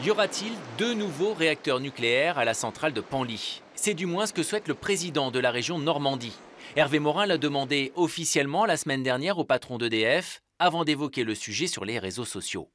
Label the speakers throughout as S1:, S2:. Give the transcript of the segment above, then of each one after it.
S1: Y aura-t-il 2 nouveaux réacteurs nucléaires à la centrale de Penly? C'est du moins ce que souhaite le président de la région Normandie. Hervé Morin l'a demandé officiellement la semaine dernière au patron d'EDF, avant d'évoquer le sujet sur les réseaux sociaux.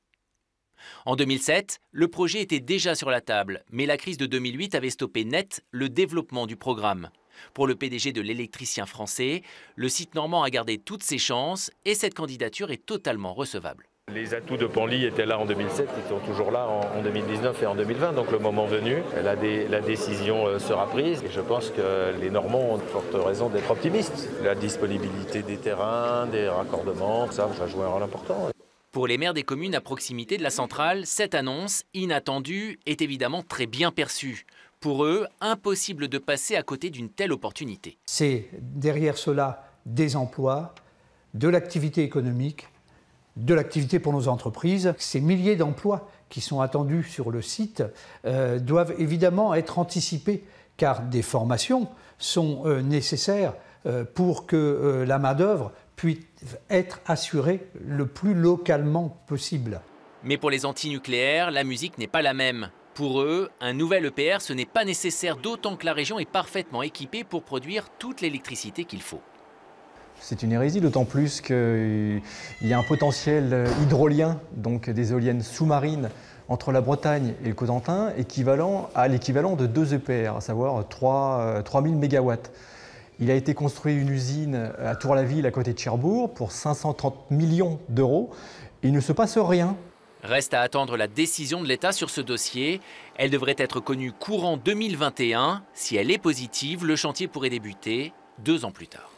S1: En 2007, le projet était déjà sur la table, mais la crise de 2008 avait stoppé net le développement du programme. Pour le PDG de l'électricien français, le site normand a gardé toutes ses chances et cette candidature est totalement recevable.
S2: Les atouts de Penly étaient là en 2007, ils sont toujours là en 2019 et en 2020, donc le moment venu, la décision sera prise et je pense que les Normands ont de fortes raisons d'être optimistes. La disponibilité des terrains, des raccordements, ça va jouer un rôle important.
S1: Pour les maires des communes à proximité de la centrale, cette annonce, inattendue, est évidemment très bien perçue. Pour eux, impossible de passer à côté d'une telle opportunité.
S3: C'est derrière cela des emplois, de l'activité économique, de l'activité pour nos entreprises. Ces milliers d'emplois qui sont attendus sur le site doivent évidemment être anticipés car des formations sont nécessaires pour que la main-d'œuvre puisse être assurée le plus localement possible.
S1: Mais pour les anti-nucléaires, la musique n'est pas la même. Pour eux, un nouvel EPR, ce n'est pas nécessaire, d'autant que la région est parfaitement équipée pour produire toute l'électricité qu'il faut.
S4: C'est une hérésie, d'autant plus qu'il y a un potentiel hydrolien, donc des éoliennes sous-marines, entre la Bretagne et le Cotentin, équivalent à l'équivalent de 2 EPR, à savoir 3000 MW. Il a été construit une usine à Tour-la-Ville, à côté de Cherbourg, pour 530 millions d'euros. Il ne se passe rien.
S1: Reste à attendre la décision de l'État sur ce dossier. Elle devrait être connue courant 2021. Si elle est positive, le chantier pourrait débuter 2 ans plus tard.